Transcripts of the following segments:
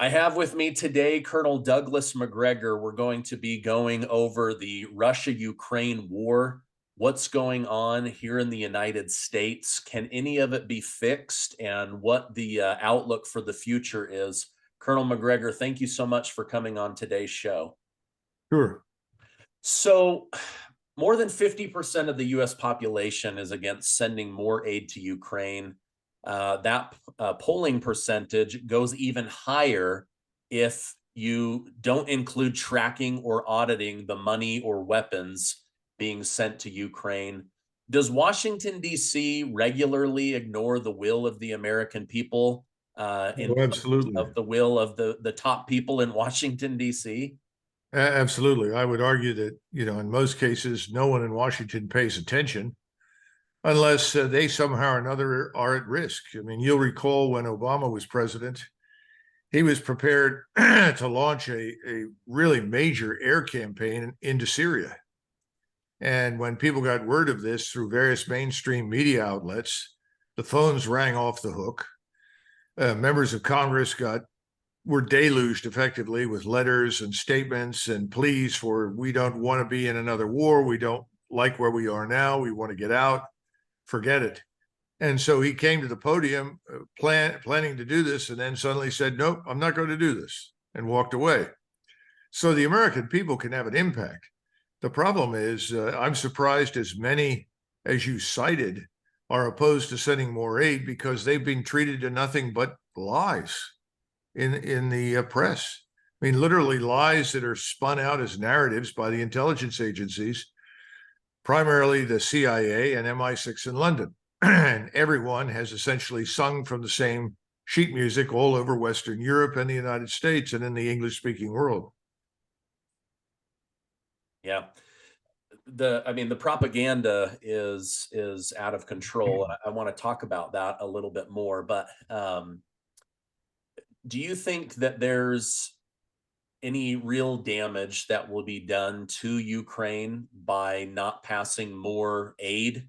I have with me today Colonel Douglas McGregor. We're going to be going over the Russia-Ukraine war, what's going on here in the United States, can any of it be fixed, and what the outlook for the future is. Colonel McGregor, thank you so much for coming on today's show. Sure. So, more than 50% of the US population is against sending more aid to Ukraine. That polling percentage goes even higher if you don't include tracking or auditing the money or weapons being sent to Ukraine. Does Washington, D.C. regularly ignore the will of the American people in Oh, place absolutely. of the will of the top people in Washington, D.C.? Absolutely. I would argue that, in most cases, no one in Washington pays attention unless they somehow or another are at risk. I mean, you'll recall when Obama was president, he was prepared to launch a really major air campaign into Syria. And when people got word of this through various mainstream media outlets, the phones rang off the hook. Members of Congress were deluged effectively with letters and statements and pleas for, we don't want to be in another war. We don't like where we are now. We want to get out. Forget it. And so he came to the podium planning to do this, and then suddenly said, nope, I'm not going to do this, and walked away. So the American people can have an impact. The problem is, I'm surprised as many as you cited are opposed to sending more aid because they've been treated to nothing but lies in the press. I mean, literally lies that are spun out as narratives by the intelligence agencies, primarily the CIA and MI6 in London. And everyone has essentially sung from the same sheet music all over Western Europe and the United States and in the English-speaking world. Yeah. The propaganda is out of control. I want to talk about that a little bit more, but do you think that there's any real damage that will be done to Ukraine by not passing more aid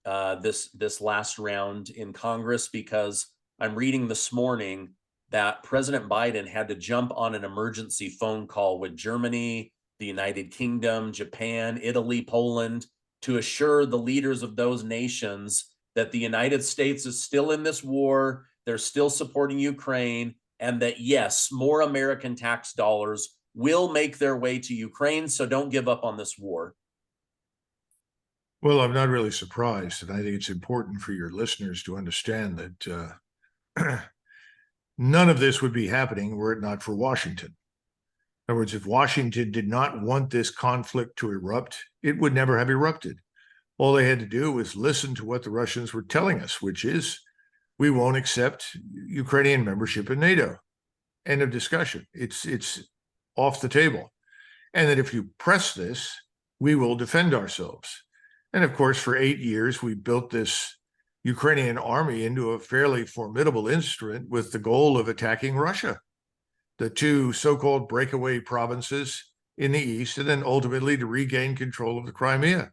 this last round in Congress? Because I'm reading this morning that President Biden had to jump on an emergency phone call with Germany, the United Kingdom, Japan, Italy, Poland, to assure the leaders of those nations that the United States is still in this war, they're still supporting Ukraine, and that, yes, more American tax dollars will make their way to Ukraine, so don't give up on this war. Well, I'm not really surprised, and I think it's important for your listeners to understand that none of this would be happening were it not for Washington. In other words, if Washington did not want this conflict to erupt, it would never have erupted. All they had to do was listen to what the Russians were telling us, which is, we won't accept Ukrainian membership in NATO. End of discussion. It's off the table. And that if you press this, we will defend ourselves. And of course, for 8 years, we built this Ukrainian army into a fairly formidable instrument with the goal of attacking Russia, the two so-called breakaway provinces in the east, and then ultimately to regain control of the Crimea.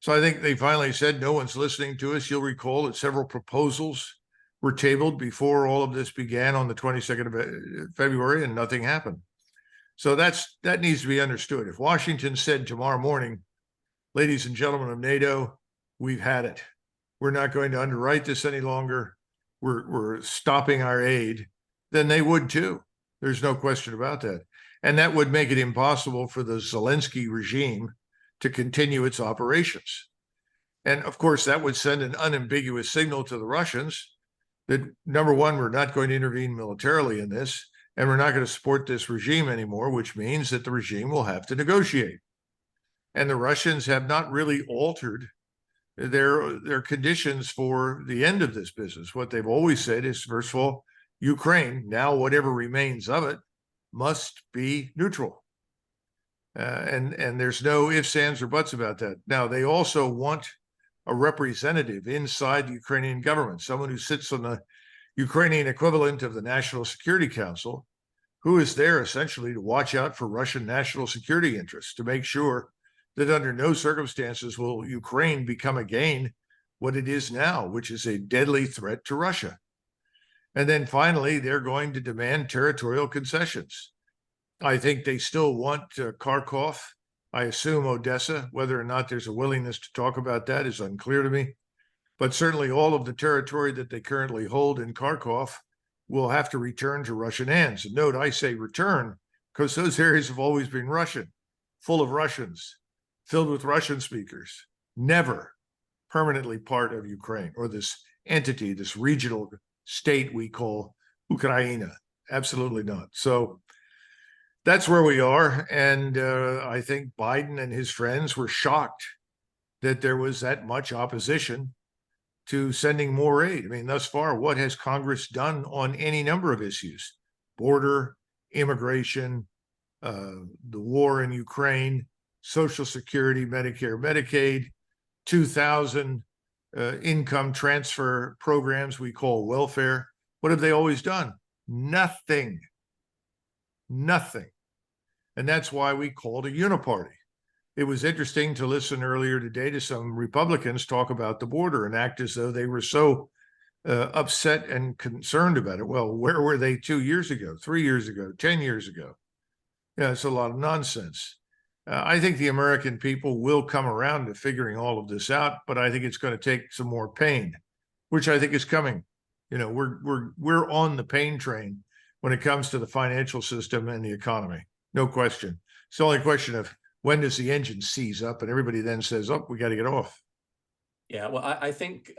So I think they finally said, no one's listening to us. You'll recall that several proposals were tabled before all of this began on the 22nd of February, and nothing happened. So that needs to be understood. If Washington said tomorrow morning, ladies and gentlemen of NATO, we've had it. We're not going to underwrite this any longer. We're stopping our aid, then they would too. There's no question about that. And that would make it impossible for the Zelensky regime to continue its operations. And of course, that would send an unambiguous signal to the Russians that, number one, we're not going to intervene militarily in this, and we're not going to support this regime anymore, which means that the regime will have to negotiate. And the Russians have not really altered their conditions for the end of this business. What they've always said is, first of all, Ukraine, now whatever remains of it, must be neutral. And there's no ifs, ands, or buts about that. Now, they also want a representative inside the Ukrainian government, someone who sits on the Ukrainian equivalent of the National Security Council, who is there essentially to watch out for Russian national security interests, to make sure that under no circumstances will Ukraine become again what it is now, which is a deadly threat to Russia. And then finally, they're going to demand territorial concessions. I think they still want Kharkov. I assume Odessa. Whether or not there's a willingness to talk about that is unclear to me. But certainly all of the territory that they currently hold in Kharkov will have to return to Russian hands. And note, I say return because those areas have always been Russian, full of Russians, filled with Russian speakers, never permanently part of Ukraine or this entity, this regional state we call Ukraine. Absolutely not. So that's where we are. And I think Biden and his friends were shocked that there was that much opposition to sending more aid. I mean, thus far, what has Congress done on any number of issues? Border, immigration, the war in Ukraine, Social Security, Medicare, Medicaid, 2,000 income transfer programs we call welfare. What have they always done? Nothing. Nothing. And that's why we called a uniparty. It was interesting to listen earlier today to some Republicans talk about the border and act as though they were so upset and concerned about it. Well, where were they 2 years ago, 3 years ago, 10 years ago? Yeah, it's a lot of nonsense. I think the American people will come around to figuring all of this out, but I think it's going to take some more pain, which I think is coming. You know, we're on the pain train when it comes to the financial system and the economy. No question. It's only a question of when does the engine seize up and everybody then says, oh, we got to get off. Yeah, well, I think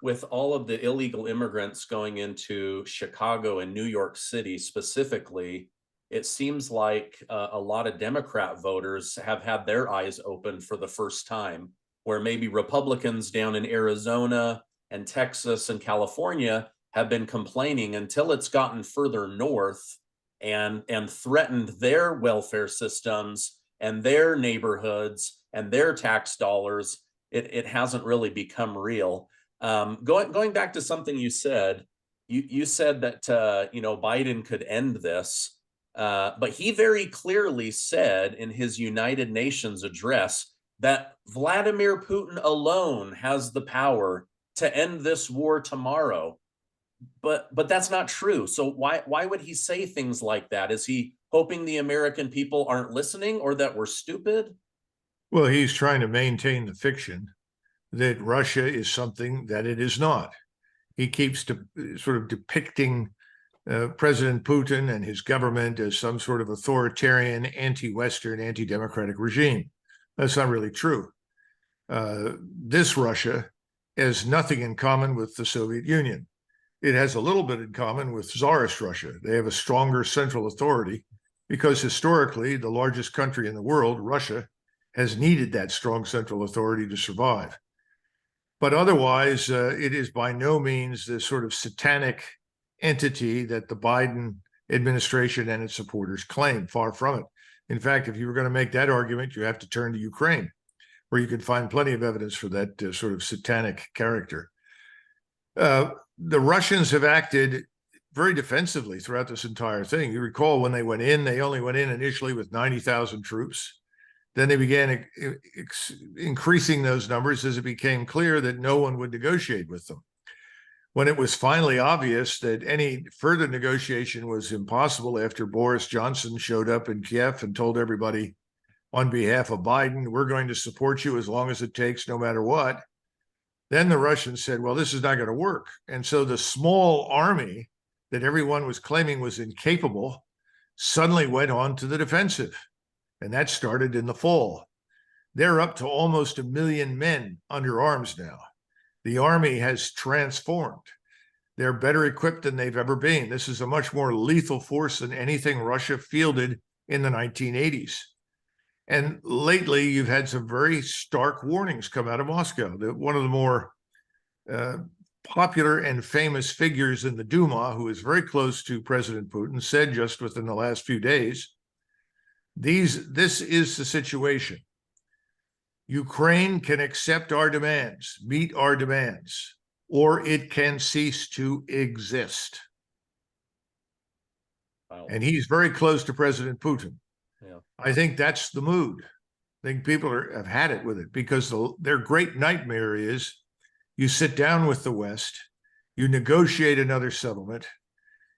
with all of the illegal immigrants going into Chicago and New York City specifically, it seems like a lot of Democrat voters have had their eyes open for the first time, where maybe Republicans down in Arizona and Texas and California have been complaining until it's gotten further north and threatened their welfare systems and their neighborhoods and their tax dollars. It hasn't really become real. Going back to something you said, you said that Biden could end this, but he very clearly said in his United Nations address that Vladimir Putin alone has the power to end this war tomorrow. But that's not true. So why would he say things like that? Is he hoping the American people aren't listening or that we're stupid? Well, he's trying to maintain the fiction that Russia is something that it is not. He keeps sort of depicting President Putin and his government as some sort of authoritarian, anti-Western, anti-democratic regime. That's not really true. This Russia has nothing in common with the Soviet Union. It has a little bit in common with Tsarist Russia. They have a stronger central authority because historically, the largest country in the world, Russia, has needed that strong central authority to survive. But otherwise, it is by no means the sort of satanic entity that the Biden administration and its supporters claim. Far from it. In fact, if you were going to make that argument, you have to turn to Ukraine, where you can find plenty of evidence for that sort of satanic character. The Russians have acted very defensively throughout this entire thing. You recall when they went in, they only went in initially with 90,000 troops. Then they began increasing those numbers as it became clear that no one would negotiate with them. When it was finally obvious that any further negotiation was impossible after Boris Johnson showed up in Kiev and told everybody on behalf of Biden, we're going to support you as long as it takes, no matter what. Then the Russians said, well, this is not going to work. And so the small army that everyone was claiming was incapable suddenly went on to the defensive. And that started in the fall. They're up to almost 1 million men under arms now. The army has transformed. They're better equipped than they've ever been. This is a much more lethal force than anything Russia fielded in the 1980s. And lately, you've had some very stark warnings come out of Moscow. One of the more popular and famous figures in the Duma, who is very close to President Putin, said just within the last few days, this is the situation. Ukraine can accept our demands, meet our demands, or it can cease to exist. Wow. And he's very close to President Putin. Yeah. I think that's the mood. I think people have had it with it because their great nightmare is you sit down with the West, You negotiate another settlement.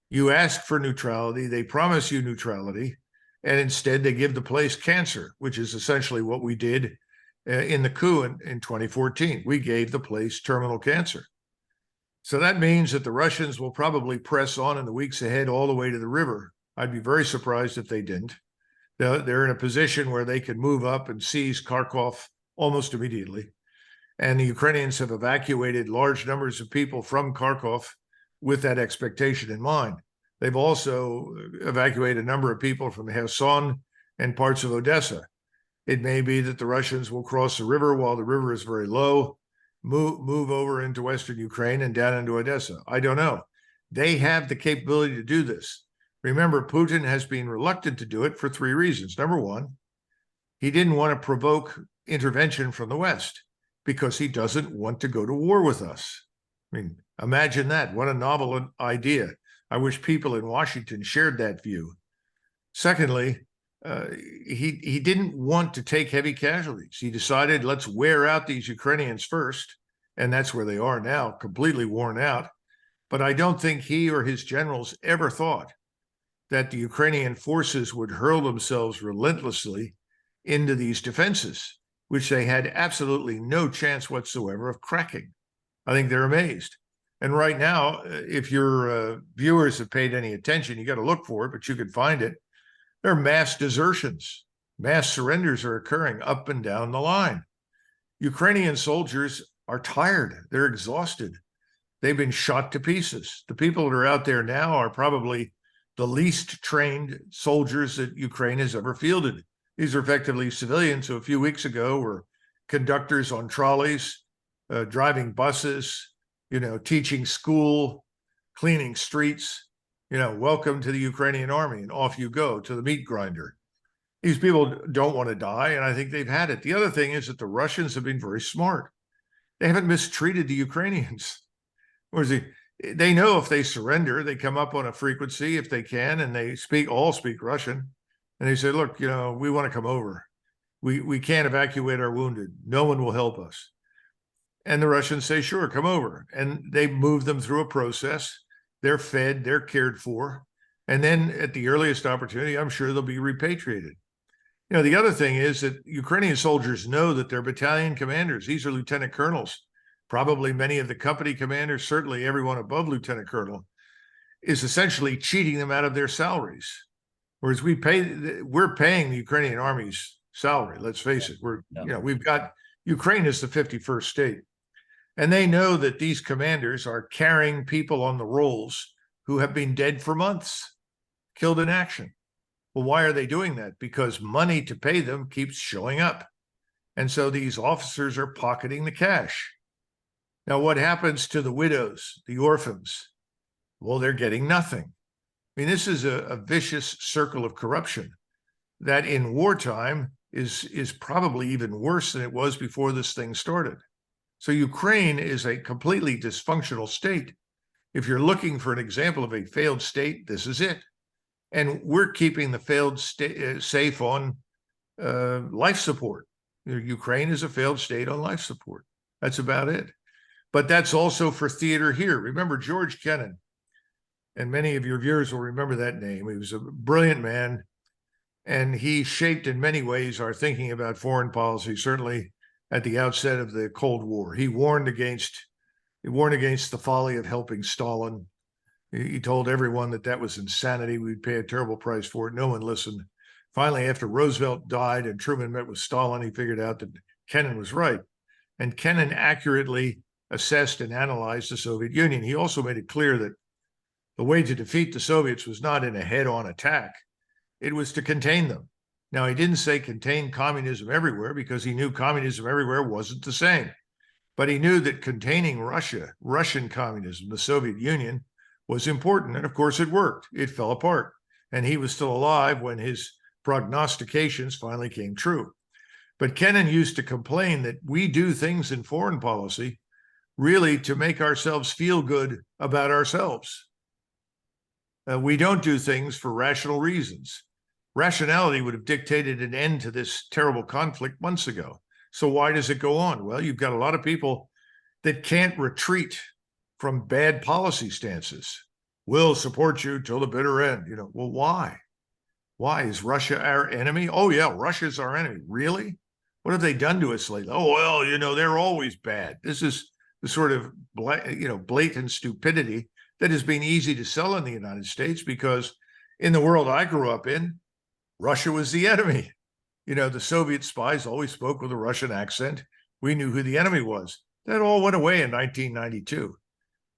You ask for neutrality. They promise you neutrality. And instead, they give the place cancer, which is essentially what we did in the coup in 2014. We gave the place terminal cancer. So that means that the Russians will probably press on in the weeks ahead all the way to the river. I'd be very surprised if they didn't. They're in a position where they can move up and seize Kharkov almost immediately. And the Ukrainians have evacuated large numbers of people from Kharkov with that expectation in mind. They've also evacuated a number of people from Kherson and parts of Odessa. It may be that the Russians will cross the river while the river is very low, move over into Western Ukraine and down into Odessa. I don't know. They have the capability to do this. Remember, Putin has been reluctant to do it for three reasons. Number one, he didn't want to provoke intervention from the West because he doesn't want to go to war with us. I mean, imagine that. What a novel idea. I wish people in Washington shared that view. Secondly, he didn't want to take heavy casualties. He decided, let's wear out these Ukrainians first, and that's where they are now, completely worn out. But I don't think he or his generals ever thought that the Ukrainian forces would hurl themselves relentlessly into these defenses, which they had absolutely no chance whatsoever of cracking. I think they're amazed. And right now, if your viewers have paid any attention, you got to look for it, but you can find it. There are mass desertions. Mass surrenders are occurring up and down the line. Ukrainian soldiers are tired. They're exhausted. They've been shot to pieces. The people that are out there now are probably the least trained soldiers that Ukraine has ever fielded. These are effectively civilians who a few weeks ago were conductors on trolleys, driving buses, teaching school, cleaning streets, welcome to the Ukrainian army, and off you go to the meat grinder. These people don't want to die, and I think they've had it. The other thing is that the Russians have been very smart. They haven't mistreated the Ukrainians. They know if they surrender, they come up on a frequency if they can, and they all speak Russian. And they say, look, we want to come over. We can't evacuate our wounded. No one will help us. And the Russians say, sure, come over. And they move them through a process. They're fed, they're cared for. And then at the earliest opportunity, I'm sure they'll be repatriated. The other thing is that Ukrainian soldiers know that they're battalion commanders. These are lieutenant colonels. Probably many of the company commanders, certainly everyone above lieutenant colonel, is essentially cheating them out of their salaries. Whereas we're paying the Ukrainian army's salary. Let's face it. We've got Ukraine is the 51st state. And they know that these commanders are carrying people on the rolls who have been dead for months, killed in action. Well, why are they doing that? Because money to pay them keeps showing up. And so these officers are pocketing the cash. Now, what happens to the widows, the orphans? Well, they're getting nothing. I mean, this is a vicious circle of corruption that in wartime is probably even worse than it was before this thing started. So Ukraine is a completely dysfunctional state. If you're looking for an example of a failed state, this is it. And we're keeping the failed state safe on life support. Ukraine is a failed state on life support. That's about it. But that's also for theater here. Remember George Kennan, and many of your viewers will remember that name. He was a brilliant man, and he shaped in many ways our thinking about foreign policy, certainly at the outset of the Cold War. He warned against the folly of helping Stalin. He told everyone that was insanity. We'd pay a terrible price for it. No one listened. Finally, after Roosevelt died and Truman met with Stalin, he figured out that Kennan was right. And Kennan accurately assessed and analyzed the Soviet Union. He also made it clear that the way to defeat the Soviets was not in a head-on attack. It was to contain them. Now, he didn't say contain communism everywhere because he knew communism everywhere wasn't the same. But he knew that containing Russia, Russian communism, the Soviet Union, was important. And of course, it worked. It fell apart. And he was still alive when his prognostications finally came true. But Kennan used to complain that we do things in foreign policy really to make ourselves feel good about ourselves. We don't do things for rational reasons. Rationality would have dictated an end to this terrible conflict months ago. So why does it go on? Well, you've got a lot of people that can't retreat. from bad policy stances. We'll support you till the bitter end. Well, why? Why is Russia our enemy? Oh yeah, Russia's our enemy. Really? What have they done to us lately? Oh well, they're always bad. This is the sort of blatant stupidity that has been easy to sell in the United States, because in the world I grew up in, Russia was the enemy. The Soviet spies always spoke with a Russian accent. We knew who the enemy was. That all went away in 1992.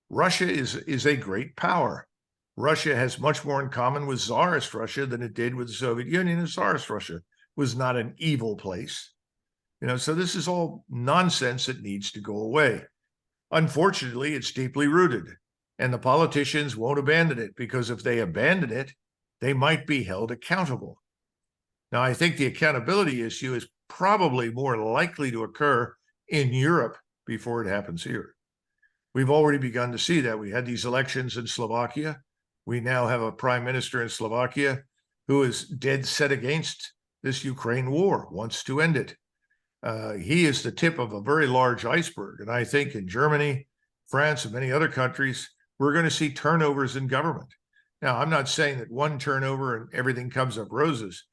Russia is a great power. Russia has much more in common with Tsarist Russia than it did with the Soviet Union, and Tsarist Russia was not an evil place. So this is all nonsense that needs to go away. Unfortunately, it's deeply rooted, and the politicians won't abandon it, because if they abandon it, they might be held accountable. Now, I think the accountability issue is probably more likely to occur in Europe before it happens here. We've already begun to see that. We had these elections in Slovakia. We now have a prime minister in Slovakia who is dead set against this Ukraine war, wants to end it. He is the tip of a very large iceberg. And I think in Germany, France, and many other countries, we're going to see turnovers in government. Now, I'm not saying that one turnover and everything comes up roses,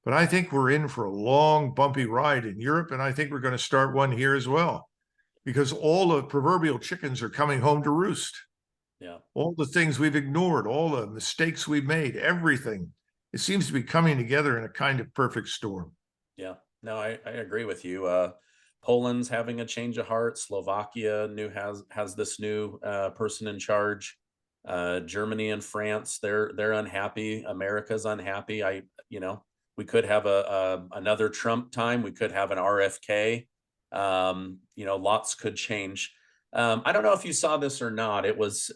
but I think we're in for a long, bumpy ride in Europe. And I think we're going to start one here as well, because all the proverbial chickens are coming home to roost. Yeah. All the things we've ignored, all the mistakes we've made, everything, it seems to be coming together in a kind of perfect storm. Yeah. No, I agree with you. Poland's having a change of heart. Slovakia has this new person in charge. Germany and France, they're unhappy. America's unhappy. We could have another Trump time. We could have an RFK. Lots could change. I don't know if you saw this or not. It was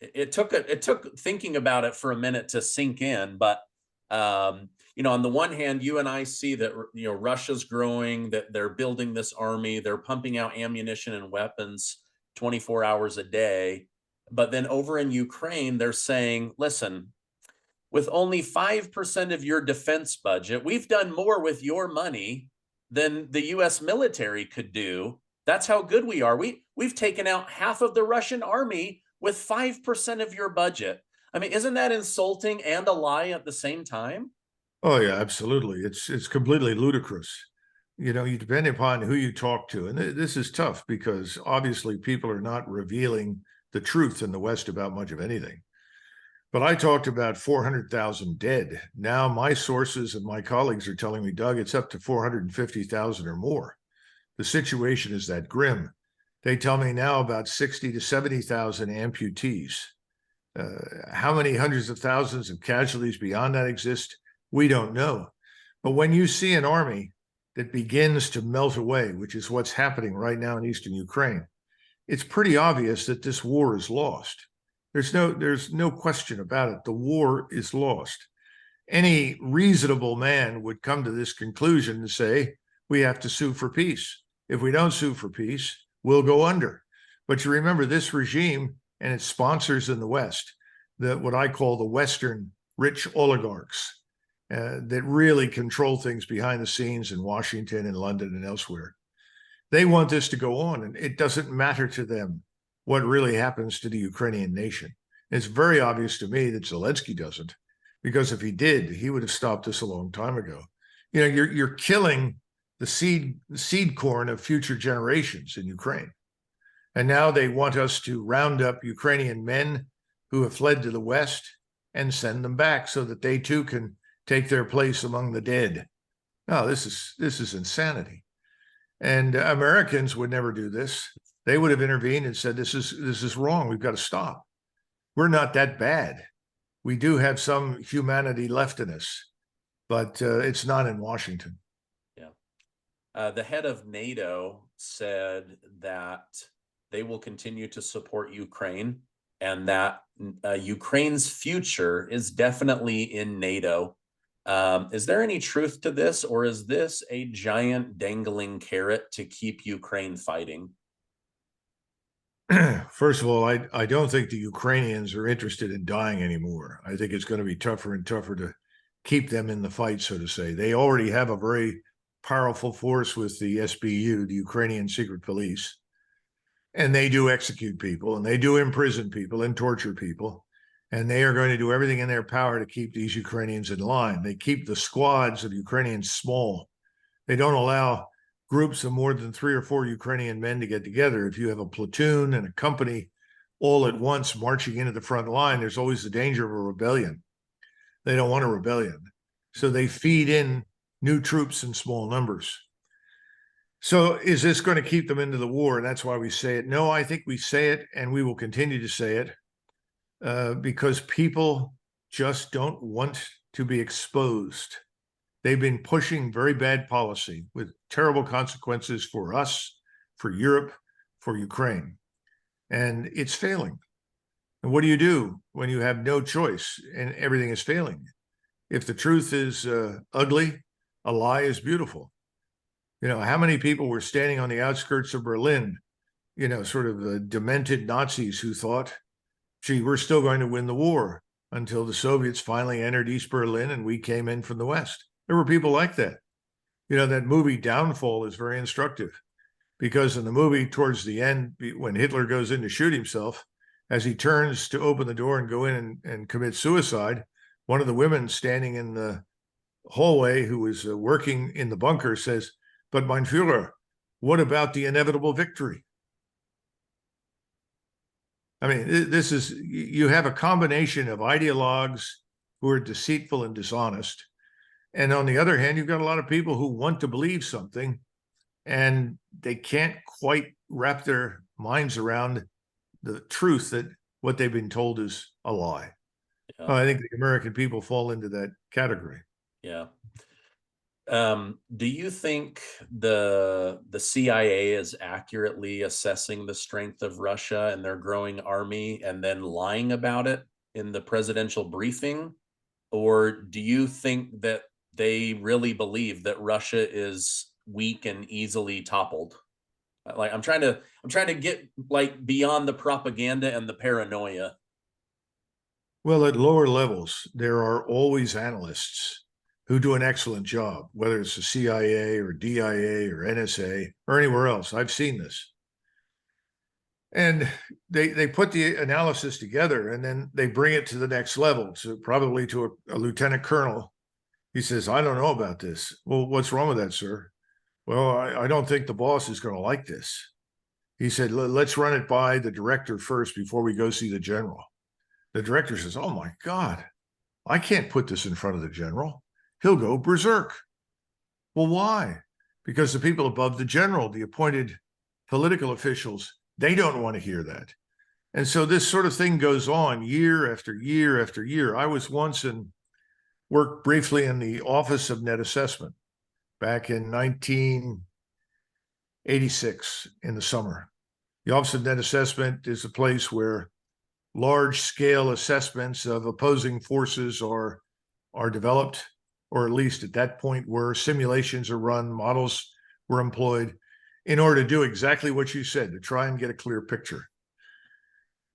it took thinking about it for a minute to sink in, but on the one hand, you and I see that Russia's growing, that they're building this army, they're pumping out ammunition and weapons 24 hours a day. But then over in Ukraine, they're saying, listen, with only 5% of your defense budget, we've done more with your money than the US military could do. That's how good we are. We've taken out half of the Russian army with 5% of your budget. I mean, isn't that insulting and a lie at the same time? Oh yeah, absolutely. It's completely ludicrous. You depend upon who you talk to, and this is tough because obviously people are not revealing the truth in the West about much of anything. But I talked about 400,000 dead. Now my sources and my colleagues are telling me, Doug, it's up to 450,000 or more. The situation is that grim. They tell me now about 60 to 70,000 amputees. How many hundreds of thousands of casualties beyond that exist? We don't know. But when you see an army that begins to melt away, which is what's happening right now in eastern Ukraine, it's pretty obvious that this war is lost. There's no question about it. The war is lost. Any reasonable man would come to this conclusion and say, we have to sue for peace. If we don't sue for peace, we'll go under. But you remember this regime and its sponsors in the West, what I call the Western rich oligarchs, that really control things behind the scenes in Washington and London and elsewhere. They want this to go on, and it doesn't matter to them what really happens to the Ukrainian nation. It's very obvious to me that Zelensky doesn't, because if he did, he would have stopped this a long time ago. You're killing the seed corn of future generations in Ukraine. And now they want us to round up Ukrainian men who have fled to the West and send them back so that they too can take their place among the dead. No, this is insanity. And Americans would never do this. They would have intervened and said, this is wrong. We've got to stop. We're not that bad. We do have some humanity left in us, but it's not in Washington. Yeah. The head of NATO said that they will continue to support Ukraine and that Ukraine's future is definitely in NATO. Is there any truth to this, or is this a giant dangling carrot to keep Ukraine fighting? First of all, I don't think the Ukrainians are interested in dying anymore. I think it's going to be tougher and tougher to keep them in the fight, so to say. They already have a very powerful force with the SBU, the Ukrainian Secret Police. and they do execute people, and they do imprison people and torture people, and they are going to do everything in their power to keep these Ukrainians in line. They keep the squads of Ukrainians small. They don't allow groups of more than 3 or 4 Ukrainian men to get together. If you have a platoon and a company all at once marching into the front line, there's always the danger of a rebellion. They don't want a rebellion. So they feed in new troops in small numbers. So is this going to keep them into the war? And that's why we say it. No, I think we say it, and we will continue to say it because people just don't want to be exposed. They've been pushing very bad policy with terrible consequences for us, for Europe, for Ukraine. And it's failing. And what do you do when you have no choice and everything is failing? If the truth is ugly, a lie is beautiful. You know, how many people were standing on the outskirts of Berlin, you know, sort of demented Nazis who thought, gee, we're still going to win the war, until the Soviets finally entered East Berlin and we came in from the West. There were people like that. You know, that movie Downfall is very instructive, because in the movie, towards the end, when Hitler goes in to shoot himself, as he turns to open the door and go in and commit suicide, one of the women standing in the hallway who was working in the bunker says, "But mein Führer, what about the inevitable victory?" I mean, this is, you have a combination of ideologues who are deceitful and dishonest. And on the other hand, you've got a lot of people who want to believe something and they can't quite wrap their minds around the truth that what they've been told is a lie. Yeah. I think the American people fall into that category. Yeah. Do you think the CIA is accurately assessing the strength of Russia and their growing army and then lying about it in the presidential briefing? Or do you think that they really believe that Russia is weak and easily toppled? Like, I'm trying to get like beyond the propaganda and the paranoia. Well, at lower levels, there are always analysts who do an excellent job, whether it's the CIA or DIA or NSA or anywhere else. I've seen this. And they put the analysis together and then they bring it to the next level, so probably to a lieutenant colonel. He says, "I don't know about this." "Well, what's wrong with that, sir?" "Well, I don't think the boss is going to like this." He said, "Let's run it by the director first before we go see the general." The director says, "Oh my God, I can't put this in front of the general. He'll go berserk." "Well, why?" "Because the people above the general, the appointed political officials, they don't want to hear that." And so this sort of thing goes on year after year after year. I was once worked briefly in the Office of Net Assessment back in 1986 in the summer. The Office of Net Assessment is a place where large-scale assessments of opposing forces are developed, or at least at that point were. Simulations are run, models were employed in order to do exactly what you said, to try and get a clear picture.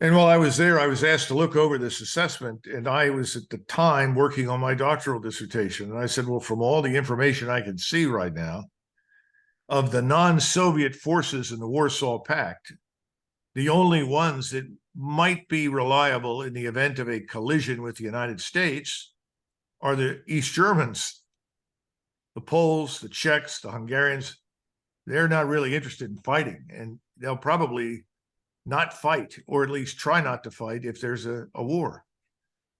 And while I was there, I was asked to look over this assessment, and I was at the time working on my doctoral dissertation. And I said, well, from all the information I can see right now, of the non-Soviet forces in the Warsaw Pact, the only ones that might be reliable in the event of a collision with the United States are the East Germans. The Poles, the Czechs, the Hungarians, they're not really interested in fighting, and they'll probably not fight, or at least try not to fight if there's a war.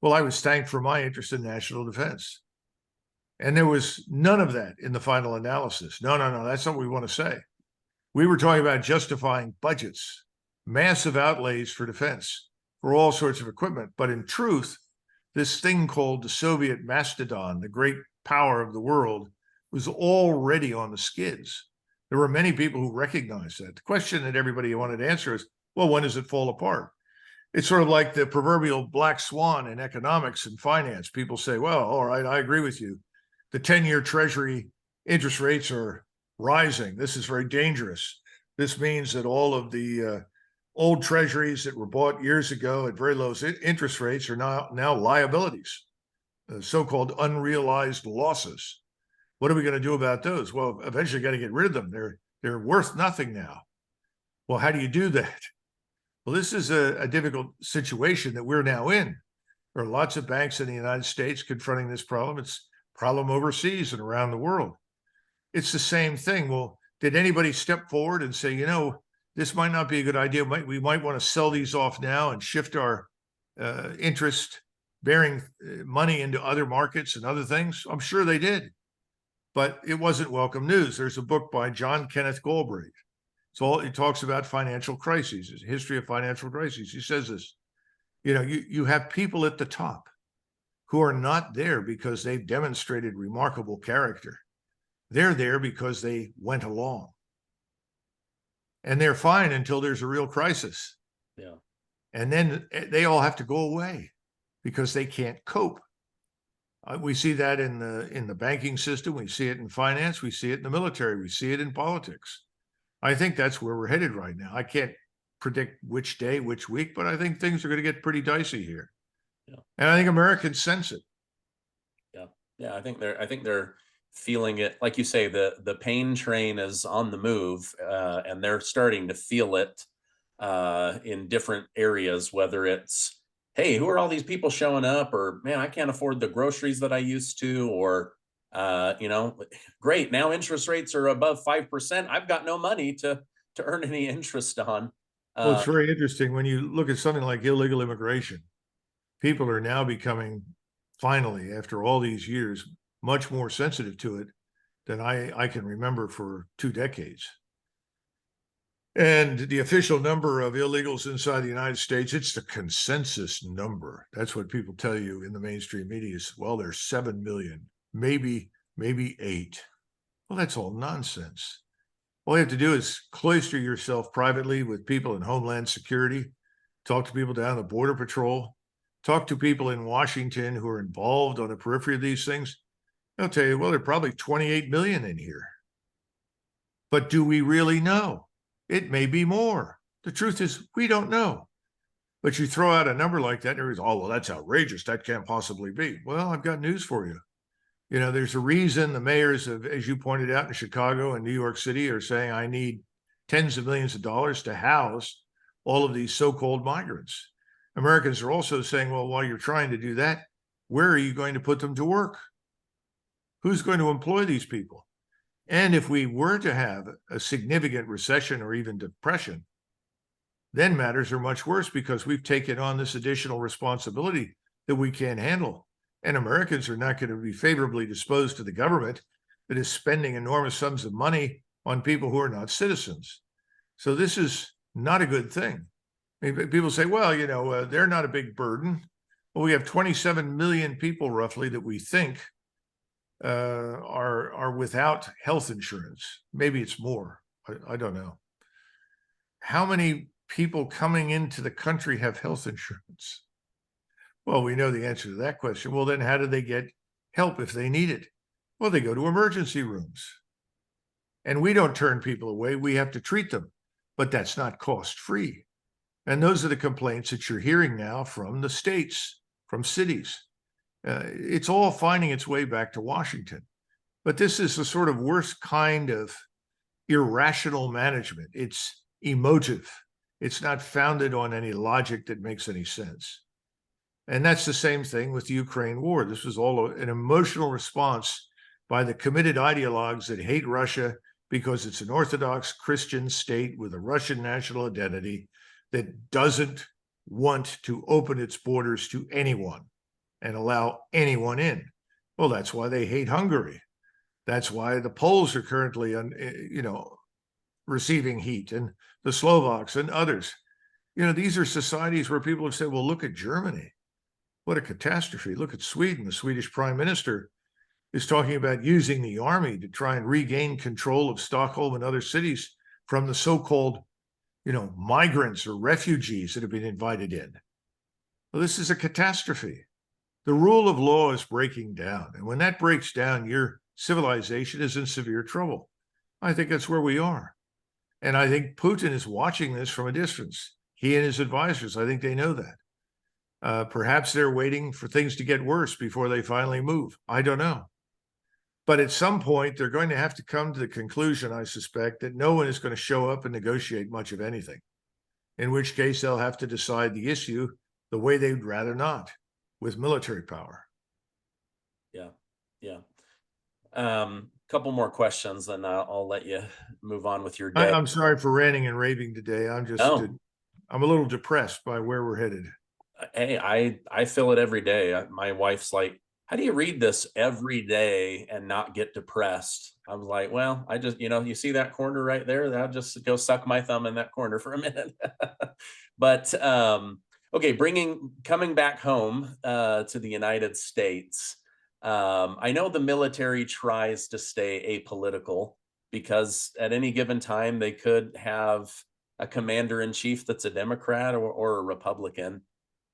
Well, I was thanked for my interest in national defense. And there was none of that in the final analysis. No, that's not what we want to say. We were talking about justifying budgets, massive outlays for defense, for all sorts of equipment. But in truth, this thing called the Soviet mastodon, the great power of the world, was already on the skids. There were many people who recognized that. The question that everybody wanted to answer is, well, when does it fall apart? It's sort of like the proverbial black swan in economics and finance. People say, well, all right, I agree with you. The 10-year Treasury interest rates are rising. This is very dangerous. This means that all of the old treasuries that were bought years ago at very low interest rates are now liabilities, so-called unrealized losses. What are we going to do about those? Well, eventually got to get rid of them. They're worth nothing now. Well, how do you do that? Well, this is a difficult situation that we're now in. There are lots of banks in the United States confronting this problem. It's a problem overseas and around the world. It's the same thing. Well, did anybody step forward and say, this might not be a good idea. We might want to sell these off now and shift our interest-bearing money into other markets and other things? I'm sure they did, but it wasn't welcome news. There's a book by John Kenneth Galbraith. It talks about financial crises, a history of financial crises. He says this, you have people at the top who are not there because they've demonstrated remarkable character. They're there because they went along. And they're fine until there's a real crisis. Yeah. And then they all have to go away because they can't cope. We see that in the banking system. We see it in finance. We see it in the military. We see it in politics. I think that's where we're headed right now. I can't predict which day, which week, but I think things are going to get pretty dicey here. Yeah. And I think Americans sense it. Yeah. Yeah. I think they're feeling it. Like you say, the pain train is on the move, and they're starting to feel it in different areas, whether it's, hey, who are all these people showing up? Or, man, I can't afford the groceries that I used to, or, great, now interest rates are above 5%. I've got no money to earn any interest on. Well, it's very interesting when you look at something like illegal immigration. People are now becoming, finally, after all these years, much more sensitive to it than I can remember for 2 decades. And the official number of illegals inside the United States, it's the consensus number. That's what people tell you in the mainstream media is, well, there's 7 million, maybe 8. Well, that's all nonsense. All you have to do is cloister yourself privately with people in Homeland Security, talk to people down the Border Patrol, talk to people in Washington who are involved on the periphery of these things. They'll tell you, well, there are probably 28 million in here. But do we really know? It may be more. The truth is, we don't know. But you throw out a number like that, and everybody's, oh, well, that's outrageous. That can't possibly be. Well, I've got news for you. There's a reason the mayors of, as you pointed out, in Chicago and New York City are saying, I need tens of millions of dollars to house all of these so-called migrants. Americans are also saying, well, while you're trying to do that, where are you going to put them to work? Who's going to employ these people? And if we were to have a significant recession or even depression, then matters are much worse because we've taken on this additional responsibility that we can't handle. And Americans are not going to be favorably disposed to the government that is spending enormous sums of money on people who are not citizens. So this is not a good thing. I mean, people say, well, they're not a big burden. Well, we have 27 million people roughly that we think are without health insurance. Maybe it's more. I don't know. How many people coming into the country have health insurance? Well, we know the answer to that question. Well, then how do they get help if they need it? Well, they go to emergency rooms. And we don't turn people away. We have to treat them. But that's not cost-free. And those are the complaints that you're hearing now from the states, from cities. It's all finding its way back to Washington. But this is the sort of worst kind of irrational management. It's emotive. It's not founded on any logic that makes any sense. And that's the same thing with the Ukraine war. This was all an emotional response by the committed ideologues that hate Russia because it's an Orthodox Christian state with a Russian national identity that doesn't want to open its borders to anyone and allow anyone in. Well, that's why they hate Hungary. That's why the Poles are currently, receiving heat, and the Slovaks and others. These are societies where people have said, well, look at Germany. What a catastrophe. Look at Sweden. The Swedish prime minister is talking about using the army to try and regain control of Stockholm and other cities from the so-called, migrants or refugees that have been invited in. Well, this is a catastrophe. The rule of law is breaking down. And when that breaks down, your civilization is in severe trouble. I think that's where we are. And I think Putin is watching this from a distance. He and his advisors, I think they know that. Perhaps they're waiting for things to get worse before they finally move. I don't know. But at some point, they're going to have to come to the conclusion, I suspect, that no one is going to show up and negotiate much of anything, in which case they'll have to decide the issue the way they'd rather not, with military power. Yeah. Yeah. Couple more questions, then I'll let you move on with your day. I'm sorry for ranting and raving today. I'm a little depressed by where we're headed. Hey, I feel it every day. My wife's like, "How do you read this every day and not get depressed?" I was like, "Well, I just, you see that corner right there? I'll just go suck my thumb in that corner for a minute." But okay, coming back home to the United States. I know the military tries to stay apolitical because at any given time they could have a commander in chief that's a Democrat or a Republican.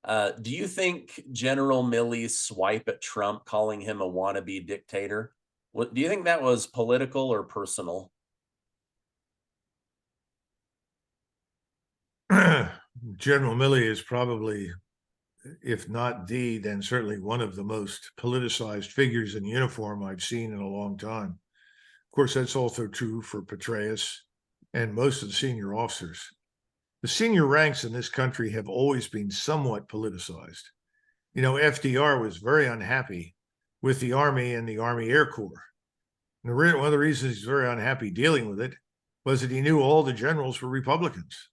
Do you think General Milley's swipe at Trump, calling him a wannabe dictator, do you think that was political or personal? General Milley is probably, if not then certainly one of the most politicized figures in uniform I've seen in a long time. Of course, that's also true for Petraeus and most of the senior officers. The senior ranks in this country have always been somewhat politicized. FDR was very unhappy with the Army and the Army Air Corps. And one of the reasons he's very unhappy dealing with it was that he knew all the generals were Republicans.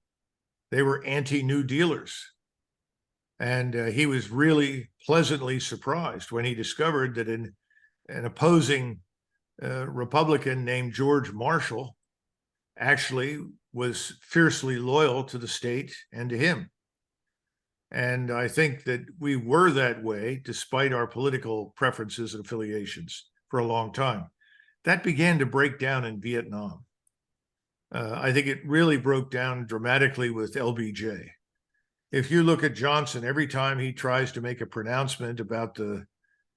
They were anti-New Dealers. And he was really pleasantly surprised when he discovered that an opposing Republican named George Marshall actually was fiercely loyal to the state and to him. And I think that we were that way, despite our political preferences and affiliations, for a long time. That began to break down in Vietnam. I think it really broke down dramatically with LBJ. If you look at Johnson, every time he tries to make a pronouncement about the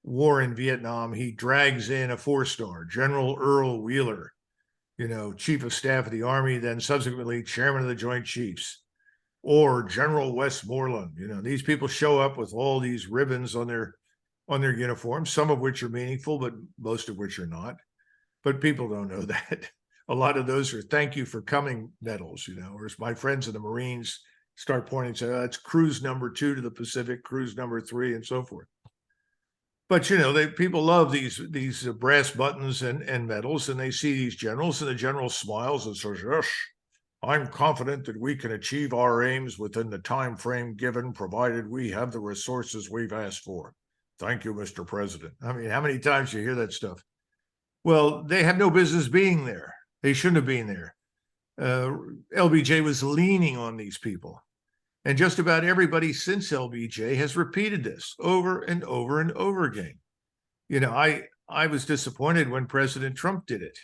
war in Vietnam, he drags in a 4-star, General Earl Wheeler, Chief of Staff of the Army, then subsequently Chairman of the Joint Chiefs, or General Westmoreland. These people show up with all these ribbons on their uniforms, some of which are meaningful, but most of which are not. But people don't know that. A lot of those are thank you for coming medals, or as my friends in the Marines start pointing and say, oh, that's cruise number 2 to the Pacific, cruise number 3, and so forth. But people love these brass buttons and medals, and they see these generals, and the general smiles and says, "Yes, I'm confident that we can achieve our aims within the time frame given, provided we have the resources we've asked for. Thank you, Mr. President." I mean, how many times do you hear that stuff? Well, they have no business being there. They shouldn't have been there. LBJ was leaning on these people. And just about everybody since LBJ has repeated this over and over and over again. I was disappointed when President Trump did it.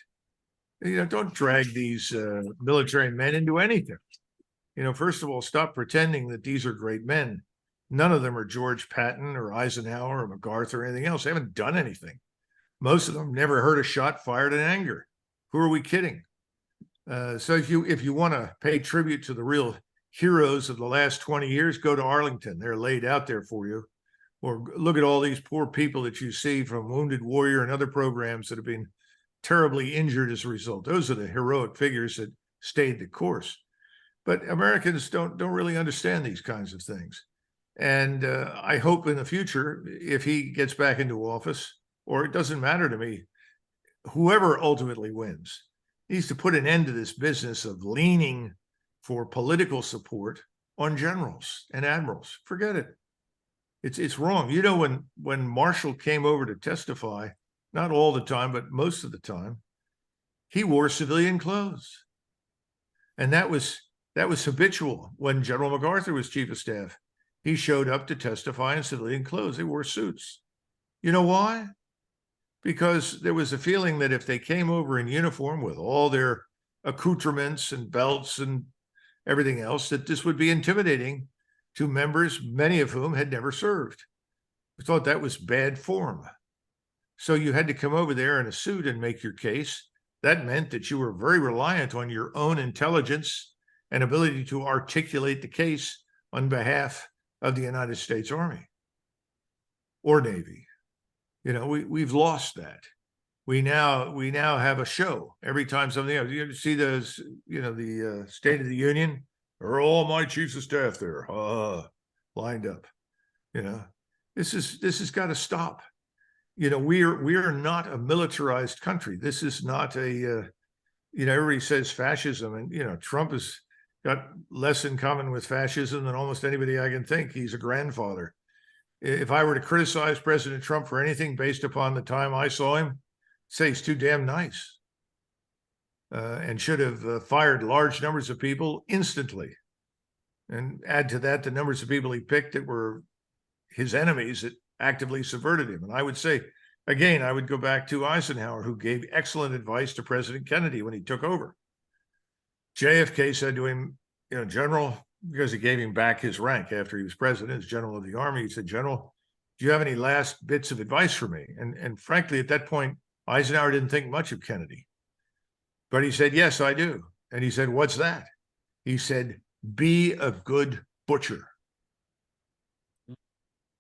Don't drag these military men into anything. First of all, stop pretending that these are great men. None of them are George Patton or Eisenhower or MacArthur or anything else. They haven't done anything. Most of them never heard a shot fired in anger. Who are we kidding? So if you want to pay tribute to the real heroes of the last 20 years, go to Arlington. They're laid out there for you. Or look at all these poor people that you see from Wounded Warrior and other programs that have been terribly injured as a result. Those are the heroic figures that stayed the course. But Americans don't really understand these kinds of things. And I hope in the future, if he gets back into office, or it doesn't matter to me, whoever ultimately wins needs to put an end to this business of leaning for political support on generals and admirals. Forget it. It's wrong. When Marshall came over to testify, not all the time, but most of the time, he wore civilian clothes. And that was habitual when General MacArthur was chief of staff. He showed up to testify in civilian clothes. They wore suits. You know why? Because there was a feeling that if they came over in uniform with all their accoutrements and belts and everything else, that this would be intimidating to members, many of whom had never served. I thought that was bad form. So you had to come over there in a suit and make your case. That meant that you were very reliant on your own intelligence and ability to articulate the case on behalf of the United States Army or Navy. We've lost that. We now have a show every time something else. You see those, the State of the Union, or all my chiefs of staff there, lined up. This has got to stop. We are not a militarized country. This is not a, everybody says fascism, and Trump has got less in common with fascism than almost anybody I can think. He's a grandfather. If I were to criticize President Trump for anything based upon the time I saw him, say he's too damn nice, and should have fired large numbers of people instantly. And add to that the numbers of people he picked that were his enemies that actively subverted him. And I would say, again, I would go back to Eisenhower, who gave excellent advice to President Kennedy when he took over. JFK said to him, General, because he gave him back his rank after he was president as General of the Army, he said, General, do you have any last bits of advice for me? And frankly, at that point, Eisenhower didn't think much of Kennedy. But he said, yes, I do. And he said, what's that? He said, be a good butcher.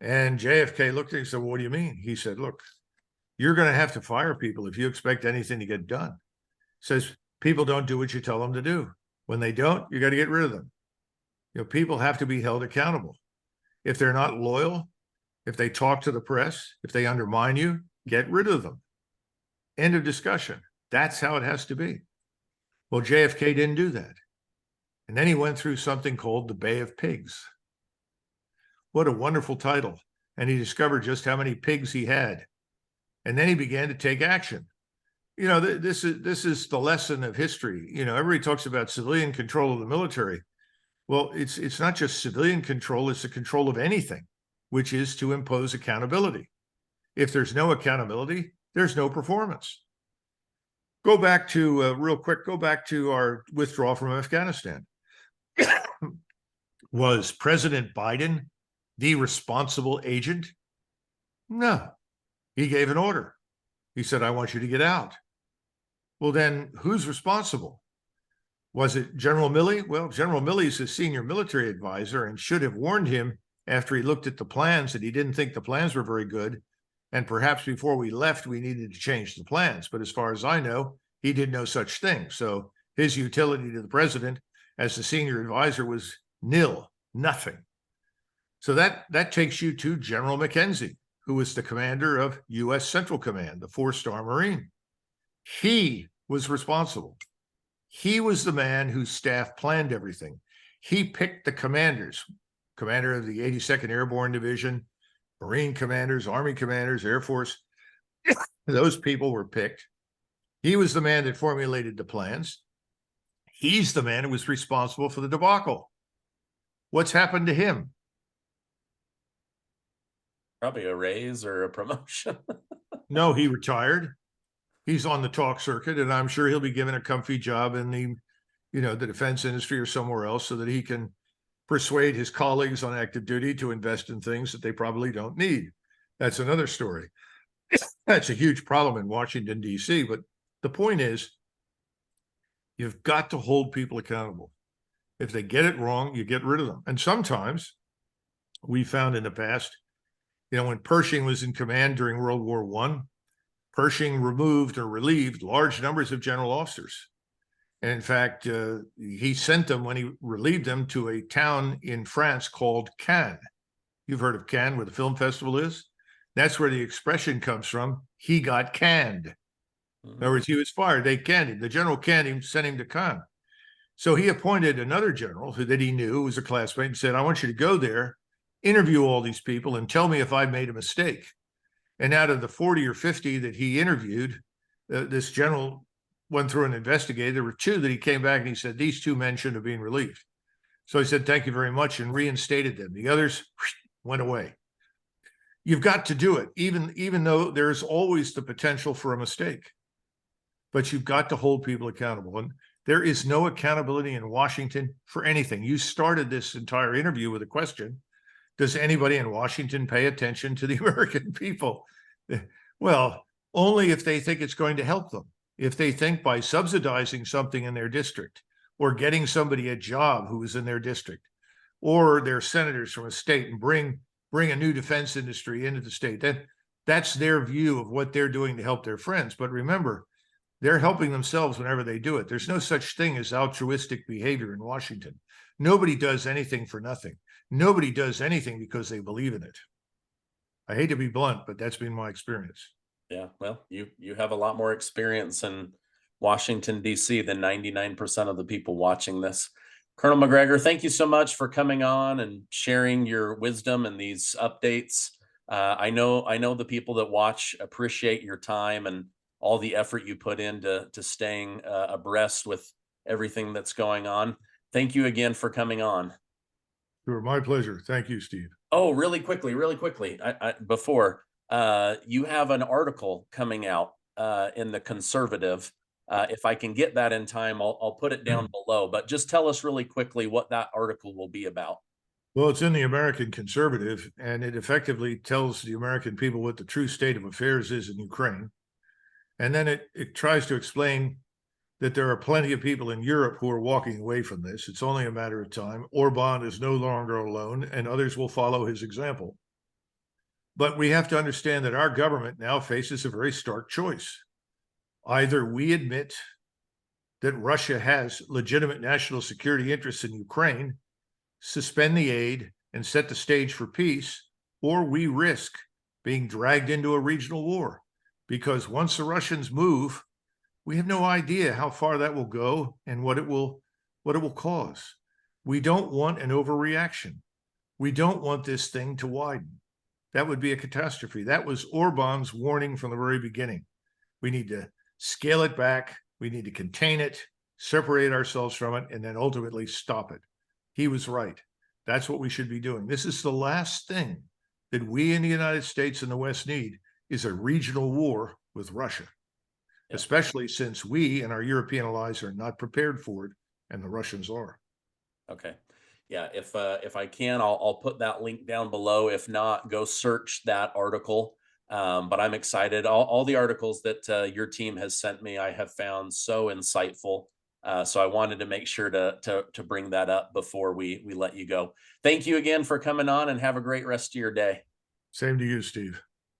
And JFK looked at him and said, well, what do you mean? He said, look, you're going to have to fire people if you expect anything to get done. Says people don't do what you tell them to do. When they don't, you got to get rid of them. People have to be held accountable. If they're not loyal, if they talk to the press, if they undermine you, get rid of them. End of discussion. That's how it has to be. Well, JFK didn't do that. And then he went through something called the Bay of Pigs. What a wonderful title. And he discovered just how many pigs he had. And then he began to take action. This is the lesson of history. Everybody talks about civilian control of the military. Well, it's not just civilian control, it's the control of anything, which is to impose accountability. If there's no accountability, there's no performance. Go back to, our withdrawal from Afghanistan. Was President Biden the responsible agent? No. He gave an order. He said, I want you to get out. Well, then who's responsible? Was it General Milley? Well, General Milley's his senior military advisor and should have warned him after he looked at the plans that he didn't think the plans were very good. And perhaps before we left, we needed to change the plans. But as far as I know, he did no such thing. So his utility to the president as the senior advisor was nil, nothing. So that takes you to General McKenzie, who was the commander of U.S. Central Command, the 4-star Marine. He was responsible. He was the man whose staff planned everything. He picked the commanders, commander of the 82nd Airborne Division, Marine commanders, Army commanders, Air Force. Those people were picked. He was the man that formulated the plans. He's the man who was responsible for the debacle. What's happened to him? Probably a raise or a promotion. No, he retired. He's on the talk circuit, and I'm sure he'll be given a comfy job in the defense industry or somewhere else so that he can persuade his colleagues on active duty to invest in things that they probably don't need. That's another story. That's a huge problem in Washington, D.C. But the point is, you've got to hold people accountable. If they get it wrong, you get rid of them. And sometimes we found in the past, when Pershing was in command during World War I, Pershing removed or relieved large numbers of general officers. And in fact, he sent them, when he relieved them, to a town in France called Cannes. You've heard of Cannes, where the film festival is? That's where the expression comes from. He got canned. In other words, he was fired. They canned him. The general canned him, sent him to Cannes. So he appointed another general that he knew was a classmate and said, I want you to go there, interview all these people, and tell me if I made a mistake. And out of the 40 or 50 that he interviewed, this general went through and investigated. There were 2 that he came back and he said, these 2 men shouldn't have been relieved. So he said, thank you very much, and reinstated them. The others went away. You've got to do it, even though there's always the potential for a mistake. But you've got to hold people accountable. And there is no accountability in Washington for anything. You started this entire interview with a question. Does anybody in Washington pay attention to the American people? Well, only if they think it's going to help them. If they think by subsidizing something in their district or getting somebody a job who is in their district, or their senators from a state and bring a new defense industry into the state, then That's their view of what they're doing to help their friends. But remember, they're helping themselves whenever they do it. There's no such thing as altruistic behavior in Washington. Nobody does anything for nothing. Nobody does anything because they believe in it. I hate to be blunt, but that's been my experience. Yeah, well, you have a lot more experience in Washington, D.C. than 99% of the people watching this. Colonel McGregor, thank you so much for coming on and sharing your wisdom and these updates. I know the people that watch appreciate your time and all the effort you put into staying abreast with everything that's going on. Thank you again for coming on. Sure, my pleasure. Thank you, Steve. Oh, really quickly, before you have an article coming out in the Conservative. If I can get that in time, I'll put it down below. But just tell us really quickly what that article will be about. Well, it's in the American Conservative, and it effectively tells the American people what the true state of affairs is in Ukraine. And then it tries to explain that there are plenty of people in Europe who are walking away from this. It's only a matter of time. Orban is no longer alone, and others will follow his example. But we have to understand that our government now faces a very stark choice. Either we admit that Russia has legitimate national security interests in Ukraine, suspend the aid, and set the stage for peace, or we risk being dragged into a regional war. Because once the Russians move, we have no idea how far that will go and what it will cause. We don't want an overreaction. We don't want this thing to widen. That would be a catastrophe. That was Orban's warning from the very beginning. We need to scale it back. We need to contain it, separate ourselves from it, and then ultimately stop it. He was right. That's what we should be doing. This is the last thing that we in the United States and the West need, is a regional war with Russia, especially since we and our European allies are not prepared for it, and the Russians are. Okay. Yeah, if I can, I'll put that link down below. If not, go search that article. But I'm excited. All the articles that your team has sent me, I have found so insightful. So I wanted to make sure to bring that up before we let you go. Thank you again for coming on, and have a great rest of your day. Same to you, Steve.